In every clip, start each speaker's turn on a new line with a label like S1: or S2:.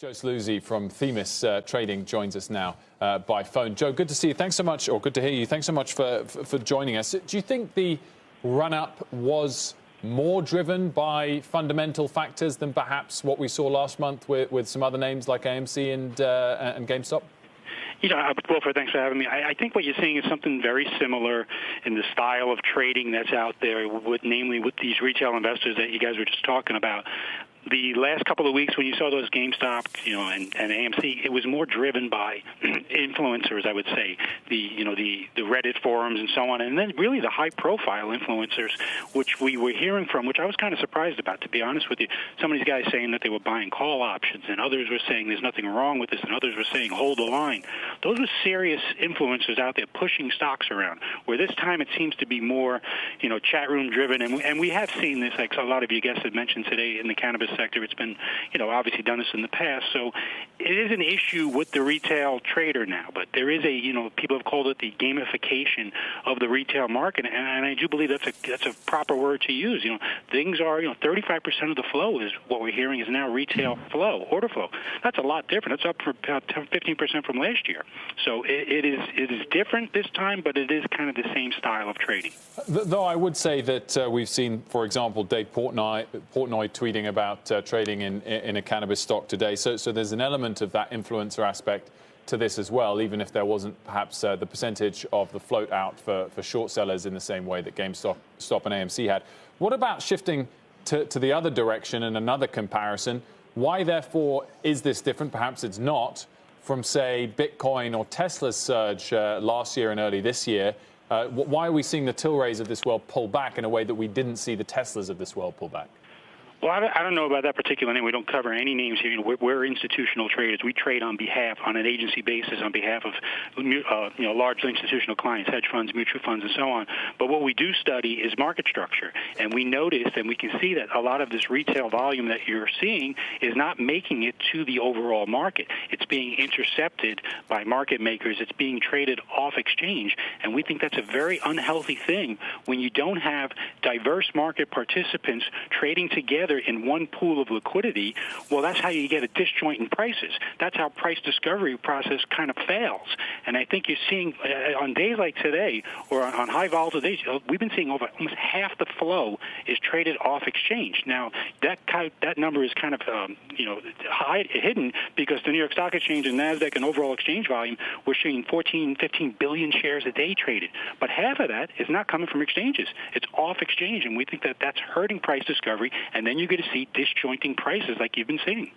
S1: Joe Sluzzi from Themis Trading joins us now by phone. Joe, good to see you. Thanks so much, or good to hear you. Thanks so much for joining us. Do you think the run-up was more driven by fundamental factors than perhaps what we saw last month with some other names like AMC and GameStop?
S2: You know, Wilfred, thanks for having me. I think what you're seeing is something very similar in the style of trading that's out there, namely with these retail investors that you guys were just talking about. The last couple of weeks when you saw those GameStop, and AMC, it was more driven by influencers, I would say, the Reddit forums and so on, and then really the high-profile influencers, which we were hearing from, which I was kind of surprised about, to be honest with you. Some of these guys saying that they were buying call options, and others were saying there's nothing wrong with this, and others were saying hold the line. Those were serious influencers out there pushing stocks around, where this time it seems to be more, chat room driven, and we have seen this, like a lot of you guests had mentioned today, in the cannabis sector. It's been, obviously done this in the past. So it is an issue with the retail trader now, but there is people have called it the gamification of the retail market, and I do believe that's a proper word to use. Things are, 35% of the flow is what we're hearing is now retail flow, order flow. That's a lot different. It's up for about 15% from last year. So it is different this time, but it is kind of the same style of trading.
S1: Though I would say that we've seen, for example, Dave Portnoy tweeting about trading in a cannabis stock today. So there's an element of that influencer aspect to this as well, even if there wasn't perhaps the percentage of the float out for short sellers in the same way that GameStop and AMC had. What about shifting to the other direction and another comparison? Why, therefore, is this different? Perhaps it's not from, say, Bitcoin or Tesla's surge last year and early this year. Why are we seeing the Tilrays of this world pull back in a way that we didn't see the Teslas of this world pull back?
S2: Well, I don't know about that particular name. We don't cover any names here. We're institutional traders. We trade on an agency basis, on behalf of large institutional clients, hedge funds, mutual funds, and so on. But what we do study is market structure, and we notice and we can see that a lot of this retail volume that you're seeing is not making it to the overall market. It's being intercepted by market makers. It's being traded off exchange, and we think that's a very unhealthy thing when you don't have diverse market participants trading together in one pool of liquidity. Well, that's how you get a disjoint in prices. That's how price discovery process kind of fails. And I think you're seeing on days like today or on high volatile days, we've been seeing over almost half the flow is traded off exchange. Now, that number is kind of hidden because the New York Stock Exchange and NASDAQ and overall exchange volume, we're seeing 14, 15 billion shares a day traded. But half of that is not coming from exchanges. It's off exchange, and we think that that's hurting price discovery, and then you're going to see disjointing prices like you've been seeing.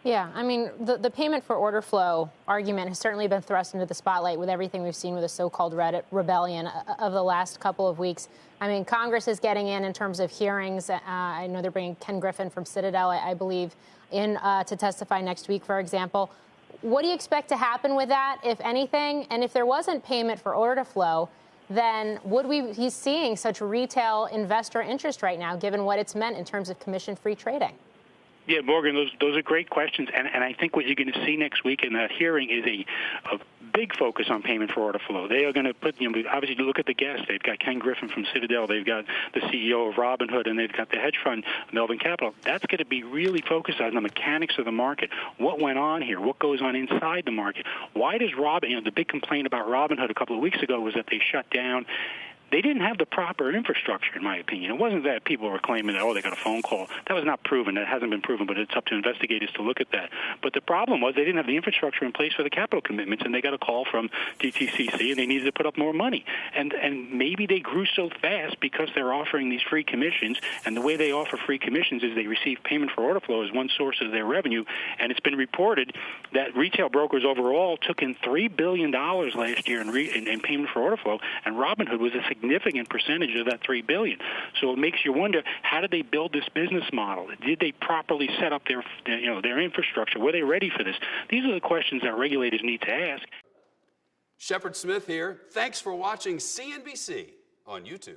S3: Yeah, I mean, the payment for order flow argument has certainly been thrust into the spotlight with everything we've seen with the so-called Reddit rebellion of the last couple of weeks. I mean, Congress is getting in terms of hearings. I know they're bringing Ken Griffin from Citadel, I believe, in to testify next week, for example. What do you expect to happen with that, if anything? And if there wasn't payment for order flow, then would we be seeing such retail investor interest right now, given what it's meant in terms of commission-free trading?
S2: Yeah, Morgan, those are great questions, and I think what you're going to see next week in that hearing is a big focus on payment for order flow. They are going to put, obviously, look at the guests. They've got Ken Griffin from Citadel. They've got the CEO of Robinhood, and they've got the hedge fund, Melvin Capital. That's going to be really focused on the mechanics of the market. What went on here? What goes on inside the market? Why does the big complaint about Robinhood a couple of weeks ago was that they shut down. They didn't have the proper infrastructure, in my opinion. It wasn't that people were claiming that, they got a phone call. That was not proven. That hasn't been proven, but it's up to investigators to look at that. But the problem was they didn't have the infrastructure in place for the capital commitments, and they got a call from DTCC, and they needed to put up more money. And maybe they grew so fast because they're offering these free commissions, and the way they offer free commissions is they receive payment for order flow as one source of their revenue, and it's been reported that retail brokers overall took in $3 billion last year in payment for order flow, and Robinhood was a significant percentage of that $3 billion. So it makes you wonder, how did they build this business model? Did they properly set up their infrastructure? Were they ready for this? These are the questions that regulators need to ask.
S4: Shepard Smith here. Thanks for watching CNBC on YouTube.